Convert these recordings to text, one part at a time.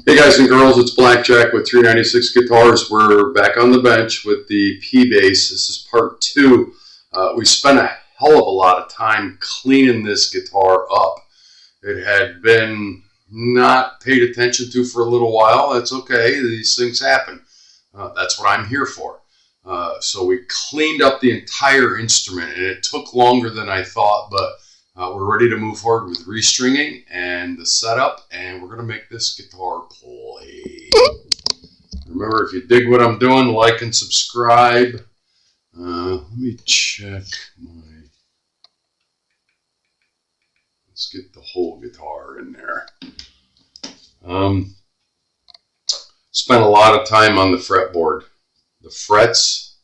Hey guys and girls, it's Blackjack with 396 Guitars. We're back on the bench with the P Bass. This is part 2. We spent a hell of a lot of time cleaning this guitar up. It had been not paid attention to for a little while. That's okay, these things happen. That's what I'm here for. So we cleaned up the entire instrument, and it took longer than I thought, but we're ready to move forward with restringing and the setup, and we're going to make this guitar play. Remember, if you dig what I'm doing, like and subscribe. Let me check my... Let's get the whole guitar in there. Spent a lot of time on the fretboard. The frets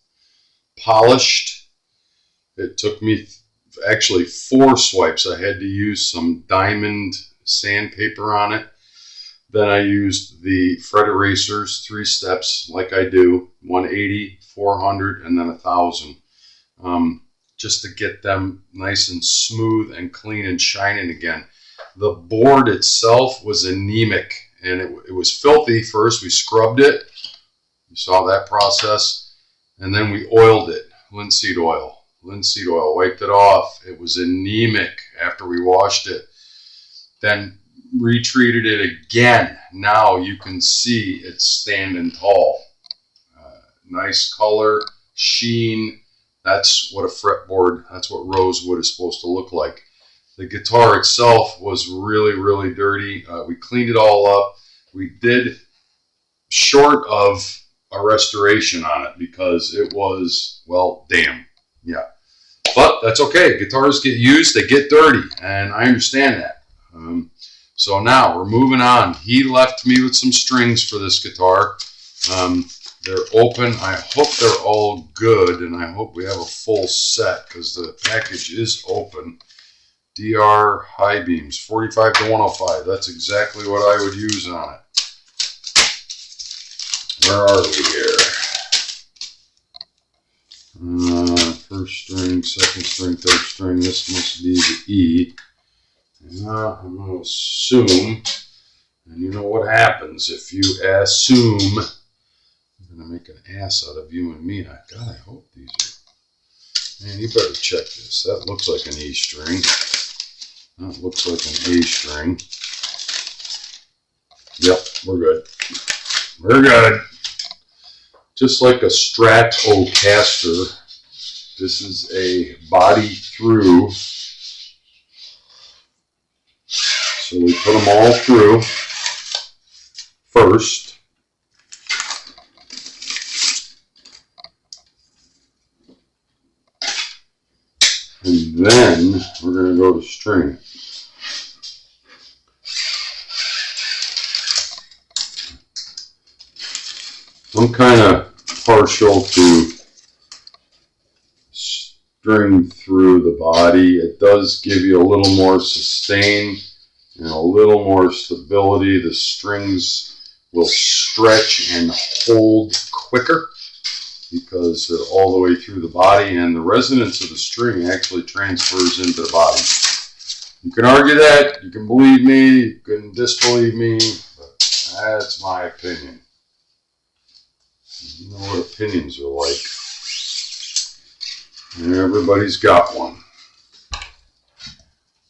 polished. It took me actually 4 swipes. I had to use some diamond sandpaper on it. Then I used the fret erasers, 3 steps like I do, 180, 400, and then 1000, just to get them nice and smooth and clean and shining again. The board itself was anemic, and it was filthy first. We scrubbed it. You saw that process. And then we oiled it, linseed oil. Linseed oil, wiped it off. It was anemic after we washed it. Then retreated it again. Now you can see it's standing tall. Nice color, sheen. That's what a fretboard, that's what rosewood is supposed to look like. The guitar itself was really, really dirty. We cleaned it all up. We did short of a restoration on it because it was, well, damn. Yeah. But that's okay. Guitars get used, they get dirty, and I understand that. So now we're moving on. He left me with some strings for this guitar. They're open. I hope they're all good, and I hope we have a full set because the package is open. DR high beams, 45 to 105. That's exactly what I would use on it. Where are we here? First string, second string, third string. This must be the E. I'm going to assume, and you know what happens if you assume. I'm going to make an ass out of you and me. God, I hope these are... Man, you better check this. That looks like an E string. That looks like an A string. Yep, we're good. We're good. Just like a Stratocaster, this is a body through. So we put them all through first. And then we're going to go to string it. I'm kind of partial to string through the body. It does give you a little more sustain and a little more stability. The strings will stretch and hold quicker because they're all the way through the body, and the resonance of the string actually transfers into the body. You can argue that, you can believe me, you can disbelieve me, but that's my opinion. You know what opinions are like. And everybody's got one.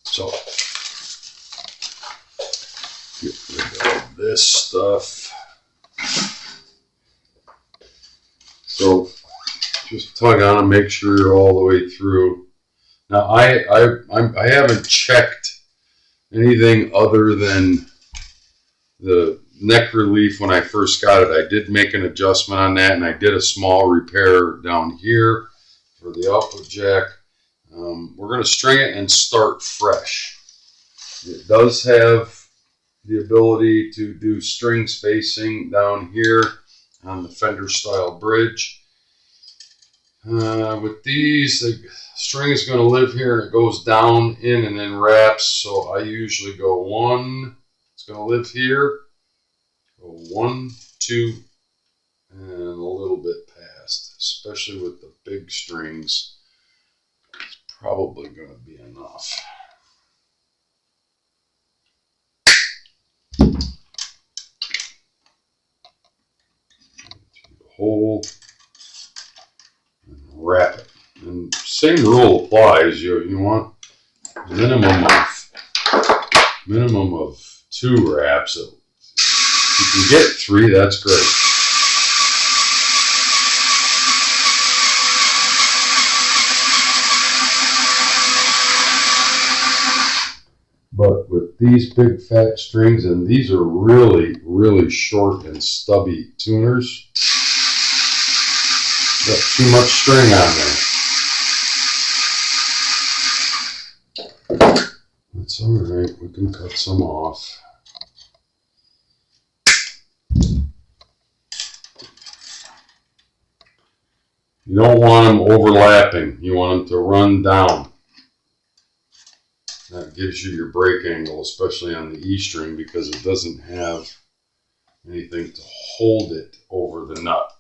So, get rid of this stuff. So, just tug on and make sure you're all the way through. Now, I haven't checked anything other than the neck relief when I first got it. I did make an adjustment on that, and I did a small repair down here for the output jack. We're going to string it and start fresh. It does have the ability to do string spacing down here on the Fender style bridge. With these, the string is going to live here and it goes down, in, and then wraps. So I usually go 1, it's going to live here, go 1, 2, and a little bit past, especially with the big strings. It's probably going to be enough. hole and wrap it. And same rule applies. You want minimum of 2 wraps. If you can get 3, that's great. But with these big fat strings, and these are really, really short and stubby tuners, got too much string on there. That's all right, we can cut some off. You don't want them overlapping, you want them to run down. That gives you your break angle, especially on the E string, because it doesn't have anything to hold it over the nut.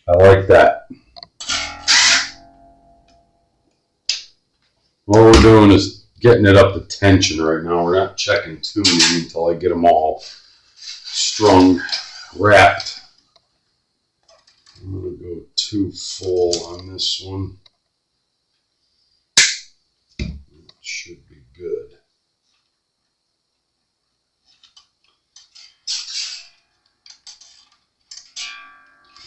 I like that. What we're doing is getting it up to tension right now. We're not checking tuning until I get them all strung, wrapped. I'm going to go too full on this one. It should be good.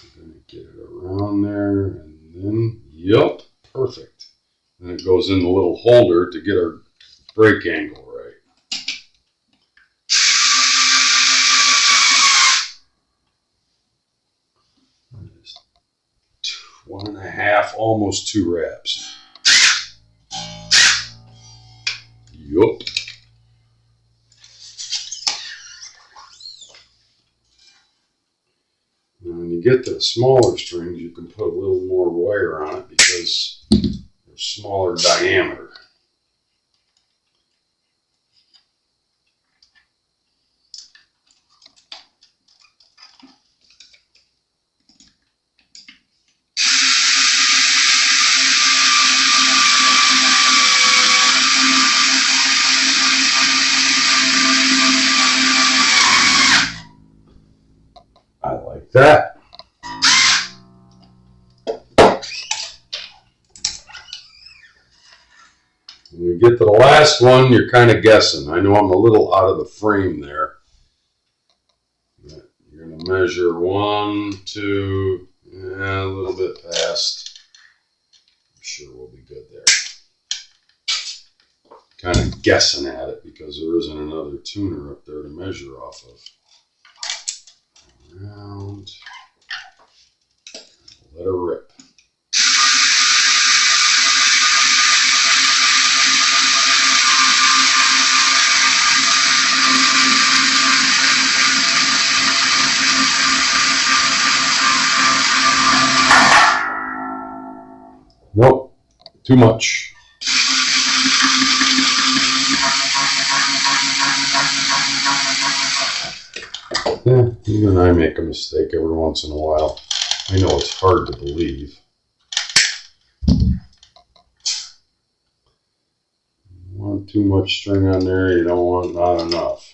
I'm going to get it around there, and then, yep, perfect. And it goes in the little holder to get our break angle right. That is 1.5, almost 2 wraps. Yup. And when you get to the smaller strings, you can put a little more wire on it because they're smaller diameter. I like that. When we get to the last one, you're kind of guessing. I know I'm a little out of the frame there. But you're going to measure 1, 2, a little bit past. I'm sure we'll be good there. Kind of guessing at it because there isn't another tuner up there to measure off of. Around. Let her rip. Nope, too much. Yeah, even I make a mistake every once in a while. I know it's hard to believe. You want too much string on there, you don't want not enough.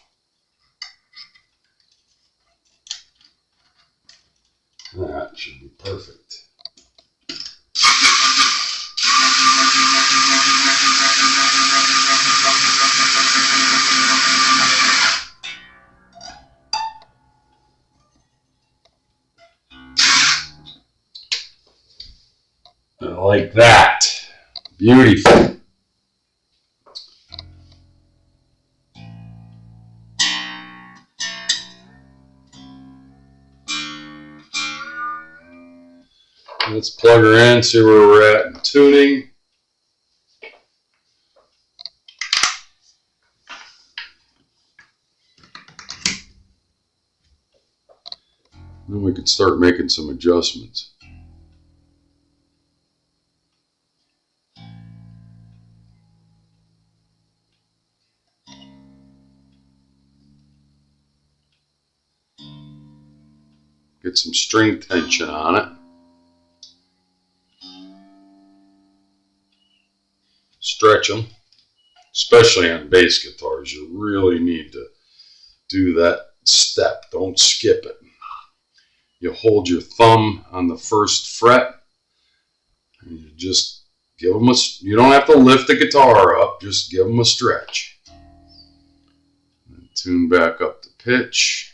That should be perfect. Like that. Beautiful. Let's plug her in, see where we're at in tuning. Then we can start making some adjustments. Get some string tension on it. stretch them, especially on bass guitars. You really need to do that step. Don't skip it. You hold your thumb on the first fret, and you just give them a, you don't have to lift the guitar up, just give them a stretch. And tune back up the pitch.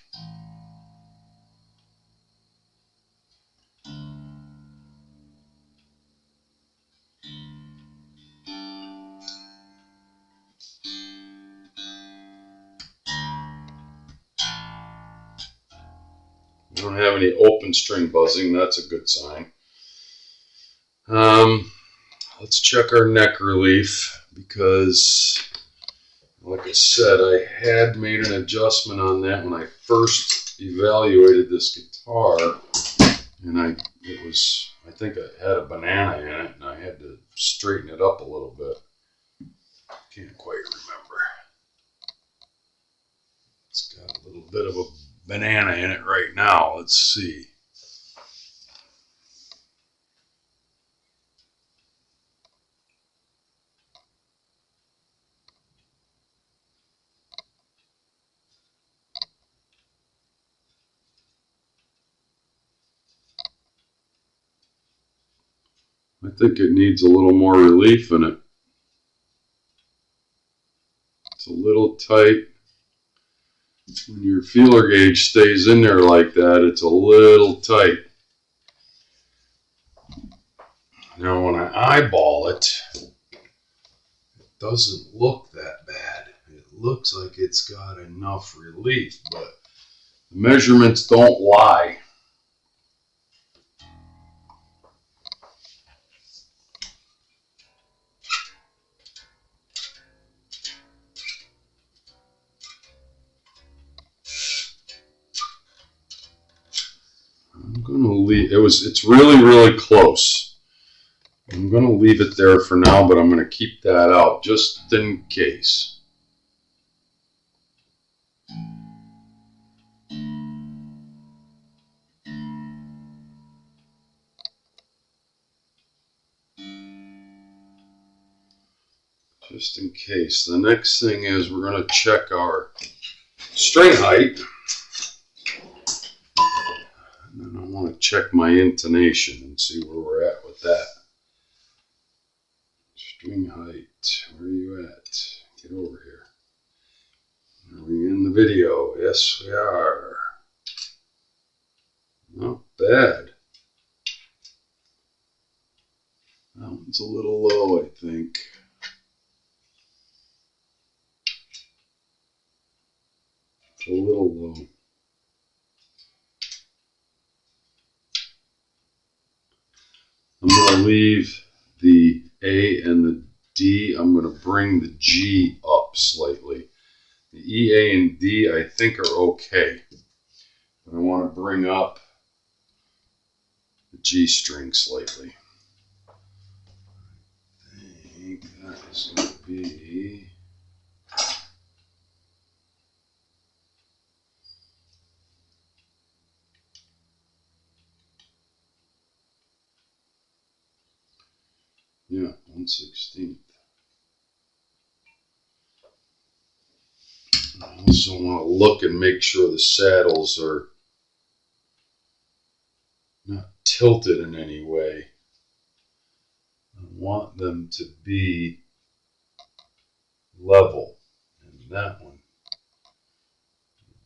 You don't have any open string buzzing, that's a good sign. Let's check our neck relief, because like I said, I had made an adjustment on that when I first evaluated this guitar, and I think I had a banana in it, and I had to straighten it up a little bit. Can't quite remember. It's got a little bit of a banana in it right now. Let's see. I think it needs a little more relief in it. It's a little tight. When your feeler gauge stays in there like that, it's a little tight. Now when I eyeball it, it doesn't look that bad. It looks like it's got enough relief, but the measurements don't lie. I'm gonna leave it's really close. I'm gonna leave it there for now, but I'm gonna keep that out just in case. Just in case. The next thing is we're gonna check our string height. And then I want to check my intonation and see where we're at with that. String height, where are you at? Get over here. Are we in the video? Yes, we are. Not bad. That one's a little low, I think. It's a little low. I'm going to leave the A and the D. I'm going to bring the G up slightly. The E, A, and D I think are okay. But I want to bring up the G string slightly. I think that is going to be... yeah, 1/16. I also want to look and make sure the saddles are not tilted in any way. I want them to be level. And that one,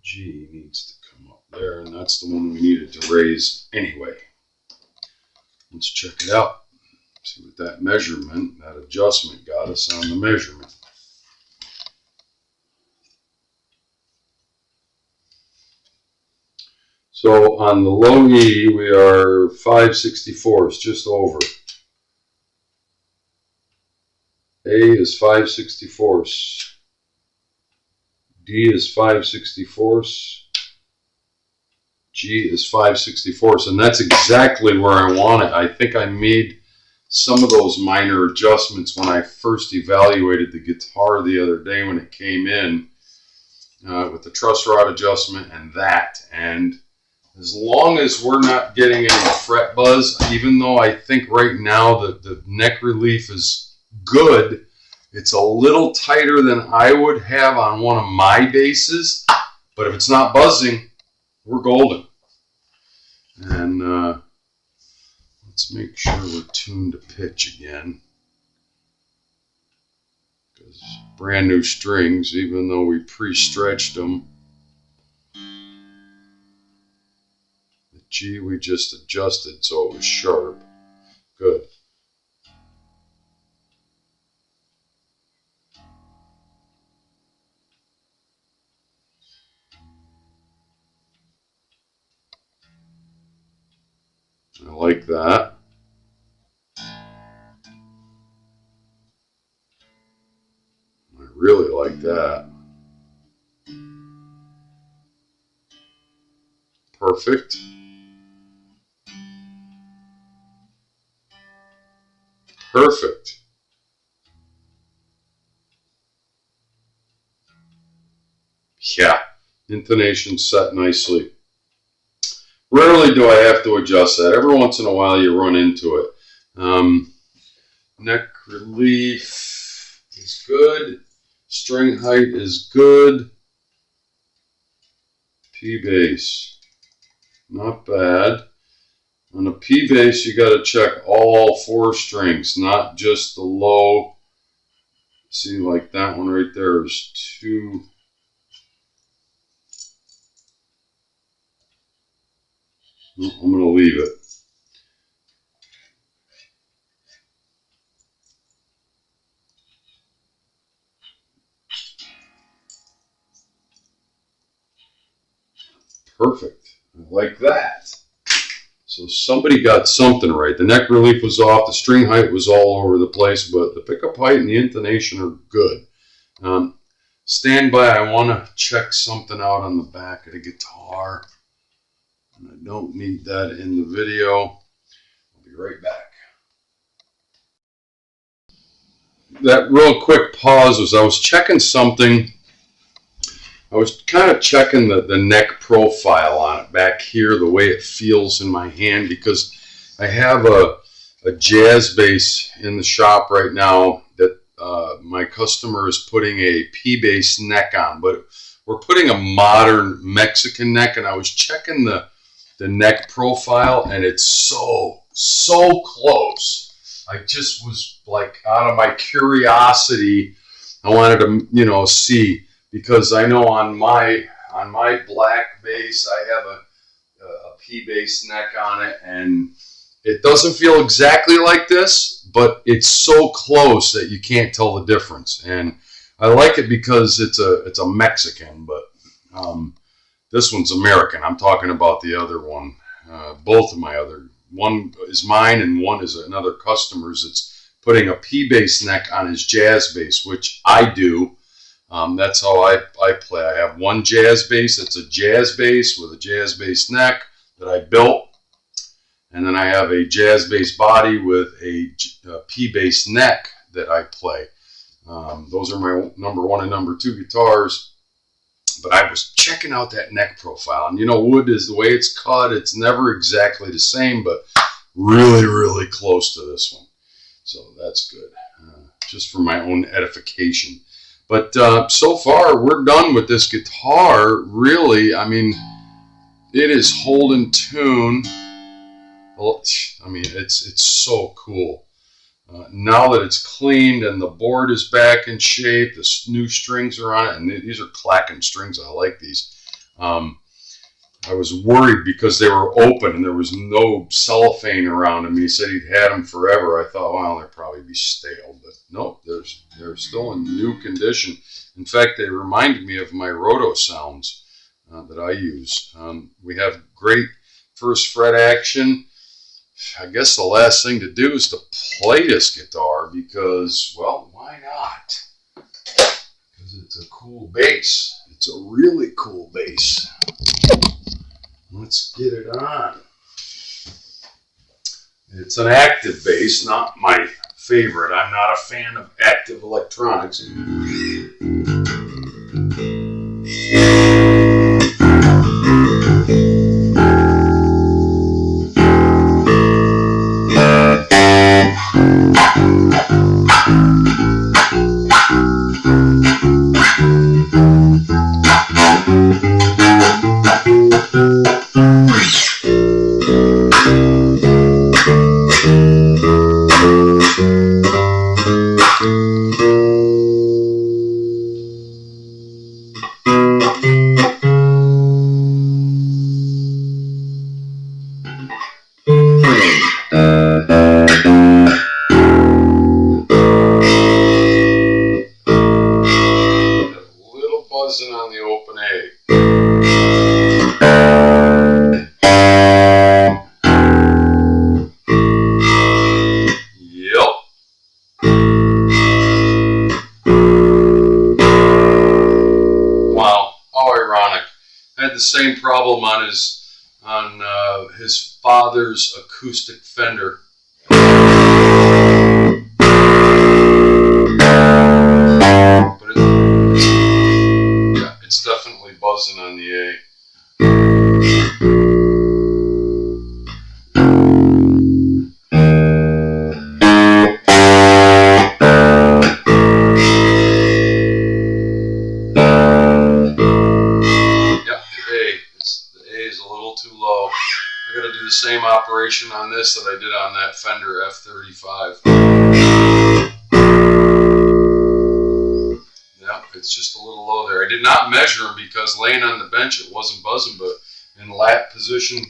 G, needs to come up there, and that's the one we needed to raise anyway. Let's check it out. See what that measurement, that adjustment got us on the measurement. So on the low E, we are 5/64, just over. A is 5/64. D is 5/64. G is 5/64. And that's exactly where I want it. I think I made some of those minor adjustments when I first evaluated the guitar the other day when it came in with the truss rod adjustment and that. And as long as we're not getting any fret buzz, even though I think right now the neck relief is good, It's a little tighter than I would have on one of my basses, but if it's not buzzing, we're golden. And let's make sure we're tuned to pitch again. Because brand new strings, even though we pre-stretched them. The G we just adjusted so it was sharp. Good. I like that. I really like that. Perfect. Perfect. Yeah, intonation set nicely. Rarely do I have to adjust that. Every once in a while you run into it. Neck relief is good. String height is good. P bass, not bad. On a P bass, you got to check all 4 strings, not just the low. See, like that one right there is 2. I'm going to leave it. Perfect. I like that. So somebody got something right. The neck relief was off. The string height was all over the place, but the pickup height and the intonation are good. Stand by. I want to check something out on the back of the guitar. And I don't need that in the video. I'll be right back. That real quick pause was I was checking something. I was kind of checking the neck profile on it back here, the way it feels in my hand, because I have a jazz bass in the shop right now that my customer is putting a P bass neck on, but we're putting a modern Mexican neck, and I was checking the neck profile, and it's so close. I just was like, out of my curiosity, I wanted to see, because I know on my black bass I have a P bass neck on it, and it doesn't feel exactly like this, but it's so close that you can't tell the difference. And I like it because it's a Mexican, but this one's American. I'm talking about the other one. Both of my one is mine and one is another customer's. It's putting a P bass neck on his jazz bass, which I do. That's how I play. I have one jazz bass. It's a jazz bass with a jazz bass neck that I built. And then I have a jazz bass body with a P bass neck that I play. Those are my number 1 and number 2 guitars. But I was checking out that neck profile. And wood is the way it's cut. It's never exactly the same, but really, really close to this one. So that's good. Just for my own edification. But so far, we're done with this guitar. Really, I mean, it is holding tune. I mean, it's so cool. Now that it's cleaned and the board is back in shape, the new strings are on it, and these are clacking strings. I like these. I was worried because they were open and there was no cellophane around them. He said he'd had them forever. I thought, well, they'll probably be stale, but nope, they're still in new condition. In fact, they reminded me of my roto sounds that I use. We have great first fret action. I guess the last thing to do is to play this guitar because, well, why not? Because it's a cool bass. It's a really cool bass. Let's get it on. It's an active bass, not my favorite. I'm not a fan of active electronics. same problem on his father's acoustic Fender. But yeah, it's definitely buzzing on the A. Too low. I got to do the same operation on this that I did on that Fender F35. Yeah, it's just a little low there. I did not measure them because laying on the bench it wasn't buzzing, but in lap position.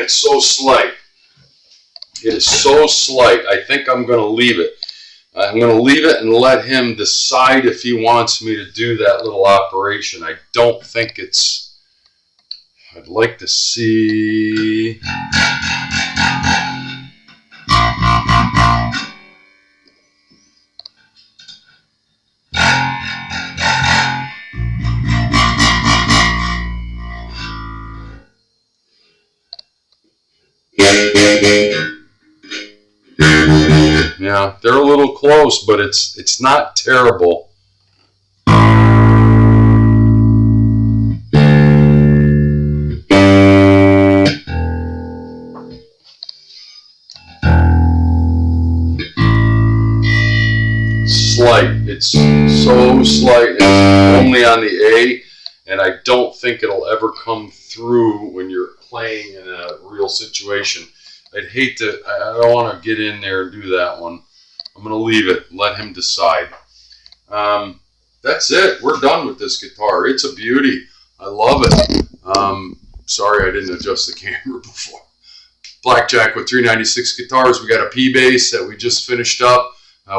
It's so slight. It is so slight. I think I'm going to leave it. I'm going to leave it and let him decide if he wants me to do that little operation. I don't think it's... I'd like to see... Yeah, they're a little close, but it's not terrible. Slight. It's so slight. It's only on the A, and I don't think it'll ever come through when you're playing in a real situation. I'd hate to, I don't want to get in there and do that one. I'm going to leave it, let him decide. That's it. We're done with this guitar. It's a beauty. I love it. Sorry I didn't adjust the camera before. Blackjack with 396 guitars. We got a P Bass that we just finished up.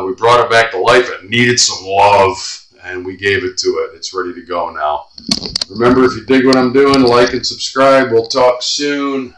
We brought it back to life. It needed some love, and we gave it to it. It's ready to go now. Remember, if you dig what I'm doing, like and subscribe. We'll talk soon.